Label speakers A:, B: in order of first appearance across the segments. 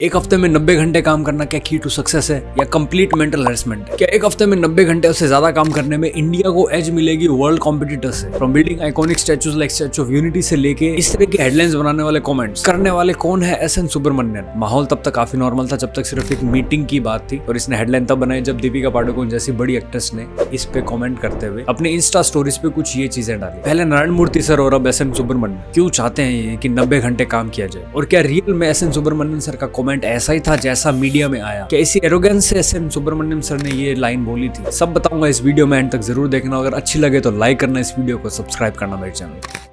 A: एक हफ्ते में 90 घंटे काम करना क्या की टू सक्सेस है या कंप्लीट मेंटल हेरेसमेंट है? क्या एक हफ्ते में 90 घंटे से ज्यादा काम करने में इंडिया को एज मिलेगी वर्ल्ड कॉम्पिटिटर्स से? From building iconic statues like statue of unity से लेके इस तरह के हेडलाइंस बनाने वाले कमेंट्स करने वाले कौन है? S N Subramanian. माहौल तब तक काफी नॉर्मल था जब तक सिर्फ एक मीटिंग की बात थी और इसने हेडलाइन तब बनाई जब दीपिका पादुकोण जैसी बड़ी एक्ट्रेस ने इस पे कमेंट करते हुए अपने इंस्टा स्टोरीज पे कुछ ये चीजें डाली। पहले नारायण मूर्ति सर और अब एस एन सुब्रमण्यन क्यों चाहते हैं कि 90 घंटे काम किया जाए? और क्या रियल में एस एन सुब्रमण्यन सर का कमेंट ऐसा ही था जैसा मीडिया में आया? क्या इसी एरोगेंस से एस एन सुब्रमण्यम सर ने ये लाइन बोली थी? सब बताऊंगा इस वीडियो में, एंड तक जरूर देखना। अगर अच्छी लगे तो लाइक करना, इस वीडियो को सब्सक्राइब करना मेरे चैनल को।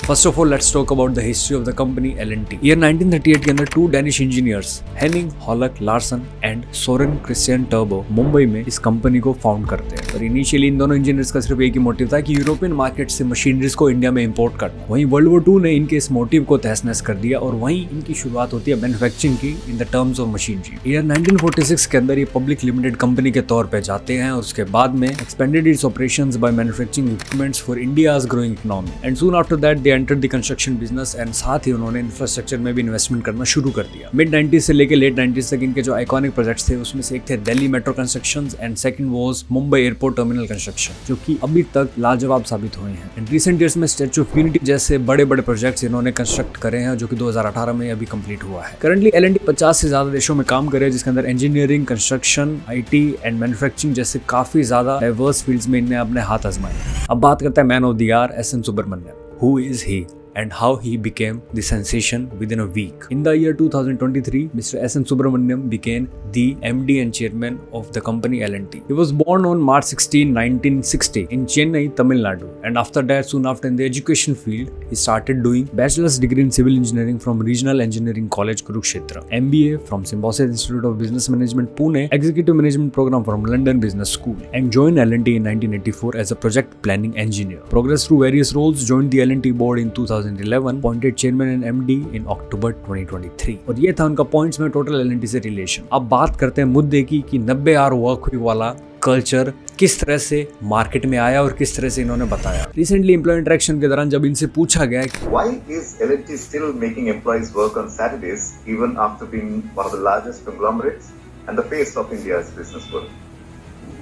A: First of all let's talk about the history of the company L&T। Year 1938 के अंदर 2 Danish engineers Henning Holck Larsen and Soren Kristian टर्बो मुंबई में इस कंपनी को फाउंड करते हैं। और इनिशियली इन दोनों इंजीनियर्स का सिर्फ एक ही मोटिव था कि यूरोपियन मार्केट से मशीनरीज को इंडिया में इंपोर्ट करना। वहीं वर्ल्ड वॉर 2 ने इनके इस मोटिव को तहस नहस कर दिया और वहीं इनकी शुरुआत होती है मैन्युफैक्चरिंग की in the terms of machinery. Year 1946 के अंदर ये पब्लिक लिमिटेड कंपनी के तौर पर जाते हैं और उसके बाद में expanded its operations by manufacturing equipments for India's growing economy and soon after that they entered the construction business and साथ ही उन्होंने इंफ्रास्ट्रक्चर में भी इन्वेस्टमेंट करना शुरू कर दिया। मिड 90s से लेकर लेट 90s तक इनके जो आइकॉनिक प्रोजेक्ट्स थे उसमें से एक थे Delhi metro constructions and second was Mumbai airport terminal construction, जो कि अभी तक लाजवाब साबित हुए हैं। एंड रिसेंट ईयर्स में स्टैचू ऑफ यूनिटी जैसे बड़े बड़े प्रोजेक्ट्स इन्होंने कंस्ट्रक्ट करे हैं जो कि 2018 में अभी कंप्लीट हुआ है। करंटली L&T 50 से ज्यादा देशों में काम करे, जिसके अंदर engineering, construction, IT and manufacturing जैसे काफी ज्यादा डाइवर्स फील्ड्स में इनने अपने हाथ आजमाए हैं। अब बात करते हैं man of the year S N Subramanian. Who is he? And how he became the sensation within a week. In the year 2023, Mr. S. N. Subramaniam became the MD and chairman of the company L&T. He was born on March 16, 1960 in Chennai, Tamil Nadu. And after that, soon after in the education field, he started doing bachelor's degree in civil engineering from Regional Engineering College, Kurukshetra, MBA from Symbiosis Institute of Business Management, Pune, Executive Management Program from London Business School, and joined L&T in 1984 as a project planning engineer. Progressed through various roles, joined the L&T board in 2011, appointed chairman and MD in October 2023. और ये था उनका points में total L&T से relation. अब बात करते हैं मुद्दे की कि 90 आवर वर्क वीक वाला कल्चर किस तरह से मार्केट में आया और किस तरह से इन्होंने बताया। रिसेंटली एम्प्लॉय इंटरेक्शन के दौरान जब इनसे पूछा गया
B: Why is L&T still making employees work on Saturdays even after being one of the largest conglomerates and the face of India's business world?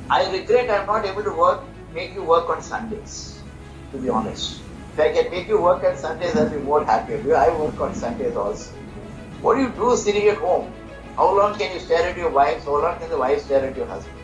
C: I regret I'm not able to make you work on Sundays, to be honest. If I can make you work on Sundays, I'll be more happier. I work on Sundays also. What do you do sitting at home? How long can you stare at your wife? How long can the wife stare at your husband?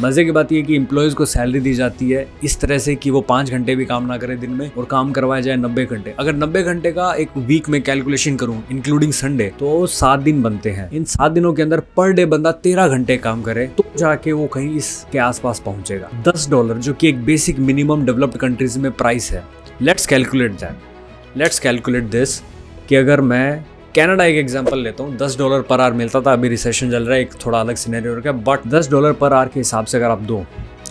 A: मजे की बात यह कि employees को salary दी जाती है इस तरह से कि वो 5 घंटे भी काम ना करे दिन में और काम करवाया जाए 90 घंटे। अगर 90 घंटे का एक वीक में कैलकुलेशन करूं इंक्लूडिंग संडे तो 7 दिन बनते हैं। इन 7 दिनों के अंदर पर डे बंदा 13 घंटे काम करे तो जाके वो कहीं इसके आसपास पहुंचेगा। $10 जो कि एक बेसिक मिनिमम डेवलप्ड कंट्रीज में प्राइस है। लेट्स कैलकुलेट दिस कि अगर मैं कनाडा एक एग्जांपल लेता हूँ, $10 पर आवर मिलता था। अभी रिसेशन चल रहा है, एक थोड़ा अलग सिनेरियो रखा है, बट $10 पर आवर के हिसाब से अगर आप दो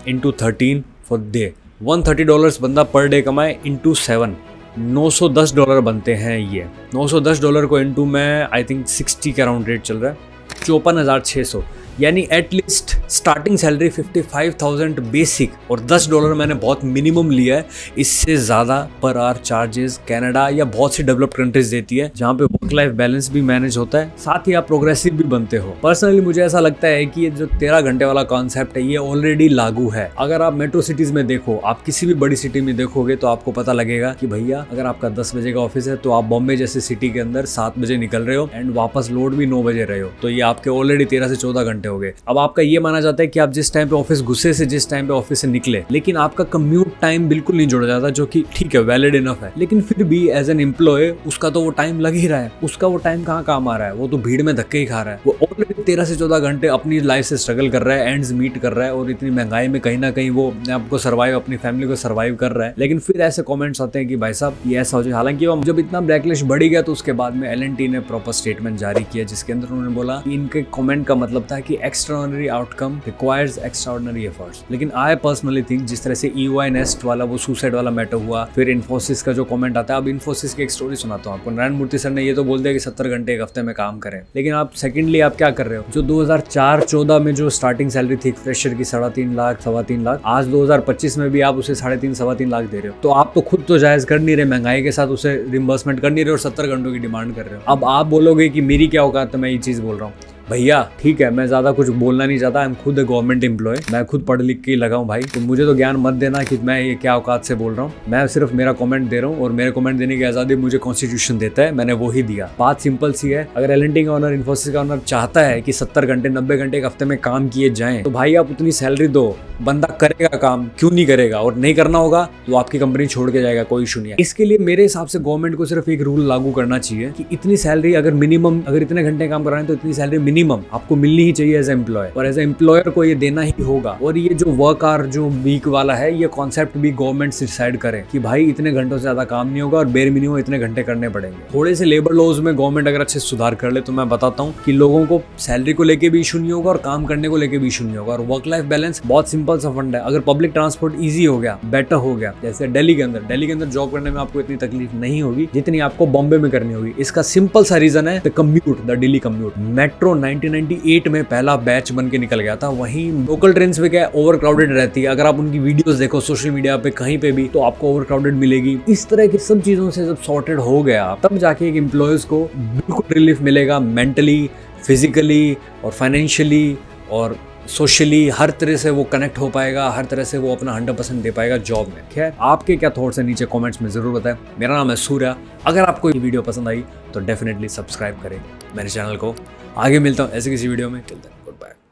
A: इंटू 13 फॉर डे, $130 बंदा पर डे कमाए इंटू 7, $910 बनते हैं। ये $910 को इंटू में आई थिंक 60 के अराउंड रेट चल रहा है, 54,600, यानी एटलीस्ट स्टार्टिंग सैलरी 55,000 बेसिक और $10 मैंने बहुत मिनिमम लिया है। इससे ज़्यादा पर आवर चार्जेस कनाडा या बहुत सी डेवलप्ड कंट्रीज देती है जहाँ पे वर्क लाइफ बैलेंस भी मैनेज होता है, साथ ही आप प्रोग्रेसिव भी बनते हो। पर्सनली मुझे ऐसा लगता है कि ये जो 13 घंटे वाला कॉन्सेप्ट है ये ऑलरेडी लागू है। अगर आप मेट्रो सिटीज़ में देखो, आप किसी भी बड़ी सिटी में देखोगे तो आपको पता लगेगा कि भैया अगर आपका 10 बजे का ऑफिस है तो आप बॉम्बे जैसे सिटी के अंदर 7 बजे निकल रहे हो एंड वापस लौट भी 9 बजे रहे हो, तो ये आपके ऑलरेडी 13 से 14 घंटे हो गए। अब आपका ये माना जाता है कि आप जिस टाइम पे ऑफिस घुसे से जिस टाइम पे ऑफिस से निकले, लेकिन आपका कम्यूट टाइम बिल्कुल नहीं जोड़ा जाता, जो कि ठीक है, वैलिड इनफ है, लेकिन फिर भी एज एन एम्प्लॉय उसका तो वो टाइम लग ही रहा है। उसका वो टाइम कहाँ काम आ रहा है? वो तो भीड़ में धक्के ही खा रहा है। वो ऑलरेडी 13 से 14 घंटे अपनी लाइफ से स्ट्रगल कर रहा है, एंड्स मीट कर रहा है और इतनी महंगाई में कहीं ना कहीं वो आपको सर्वाइव, अपनी फैमिली को सर्वाइव कर रहा है। लेकिन फिर ऐसे कॉमेंट्स आते हैं कि भाई साहब ये ऐसा हो जाए। हालांकि वो जब इतना बैकलैश बढ़ गया तो उसके बाद में L&T ने प्रॉपर स्टेटमेंट जारी किया जिसके अंदर उन्होंने बोला कि इनके कमेंट का मतलब था कि extraordinary outcome requires extraordinary efforts. लेकिन आई पर्सनली थिंक जिस तरह से EY नेस्ट वाला वो सुसाइड वाला मैटर हुआ, फिर इन्फोसिस का जो कमेंट आता है, अब इन्फोसिस की एक स्टोरी सुनाता हूँ आपको। नारायण मूर्ति सर ने ये तो बोल दिया कि 70 घंटे एक हफ्ते में काम करें, लेकिन आप सेकेंडली आप क्या कर रहे हो? जो 2004-14 में जो स्टार्टिंग सैलरी थी फ्रेशर की 3.5 लाख 3.25 लाख, आज 2025 में भी आप उसे 3.5-3.25 लाख दे रहे हो। तो आप तो खुद तो जायज कर नहीं रहे, महंगाई के साथ उसे रिम्बर्समेंट कर नहीं रहे और 70 घंटों की डिमांड कर रहे हो। अब आप बोलोगे कि मेरी क्या औकात है, मैं ये चीज़ बोल रहा हूँ। भैया ठीक है, मैं ज़्यादा कुछ बोलना नहीं चाहता, आई एम खुद गवर्नमेंट एम्प्लॉय, मैं खुद पढ़ लिख के लगा हूँ भाई, तो मुझे तो ज्ञान मत देना कि मैं ये क्या औकात से बोल रहा हूँ। मैं सिर्फ मेरा कमेंट दे रहा हूँ और मेरे कमेंट देने की आज़ादी मुझे कॉन्स्टिट्यूशन देता है, मैंने वो ही दिया। बात सिंपल सी है, अगर L&T का ऑनर, इन्फोसिस का ऑनर चाहता है कि 70 घंटे 90 घंटे एक हफ्ते में काम किए जाएं, तो भाई आप उतनी सैलरी दो, बंदा करेगा काम, क्यों नहीं करेगा? और नहीं करना होगा तो आपकी कंपनी छोड़ के जाएगा, कोई इशू नहीं है। इसके लिए मेरे हिसाब से गवर्नमेंट को सिर्फ एक रूल लागू करना चाहिए कि इतनी सैलरी अगर मिनिमम, अगर इतने घंटे काम कराएं तो इतनी सैलरी मिनिमम आपको मिलनी ही चाहिए एज एम्प्लॉय, और एज एम्प्लॉयर को ये देना ही होगा। और ये जो वर्क आवर जो वीक वाला है, ये कॉन्सेप्ट भी गवर्नमेंट डिसाइड करे कि भाई इतने घंटों से ज्यादा काम नहीं होगा और बेर मिनिमम इतने घंटे करने पड़ेंगे। थोड़े से लेबर लॉज में गवर्नमेंट अगर अच्छे सुधार कर ले तो मैं बताता हूँ कि लोगों को सैलरी को लेके भी इशू नहीं होगा और काम करने को लेके भी इशू नहीं होगा। और वर्क लाइफ बैलेंस बहुत सिंपल सा फंड है। अगर पब्लिक ट्रांसपोर्ट ईजी हो गया, बेटर हो गया, जैसे दिल्ली के अंदर जॉब करने में आपको इतनी तकलीफ नहीं होगी जितनी आपको बॉम्बे में करनी होगी। इसका सिंपल सा रीजन है the commute, the daily commute. Metro 1998 में पहला बैच बन के निकल गया था। वहीं लोकल ट्रेन्स पे क्या है, ओवर क्राउडेड रहती है। अगर आप उनकी वीडियोस देखो सोशल मीडिया पे कहीं पे भी, तो आपको ओवर क्राउडेड मिलेगी। इस तरह की सब चीजों से जब सॉर्टेड हो गया, तब जाके एक एम्प्लॉयज को बिल्कुल रिलीफ मिलेगा, मेंटली, फिजिकली और फाइनेंशियली और सोशली, हर तरह से वो कनेक्ट हो पाएगा, हर तरह से वो अपना 100% दे पाएगा जॉब में। खैर, आपके क्या थॉट्स हैं नीचे कमेंट्स में जरूर बताएं। मेरा नाम है सूर्या। अगर आपको ये वीडियो पसंद आई तो डेफिनेटली सब्सक्राइब करें मेरे चैनल को। आगे मिलता हूँ ऐसे किसी वीडियो में।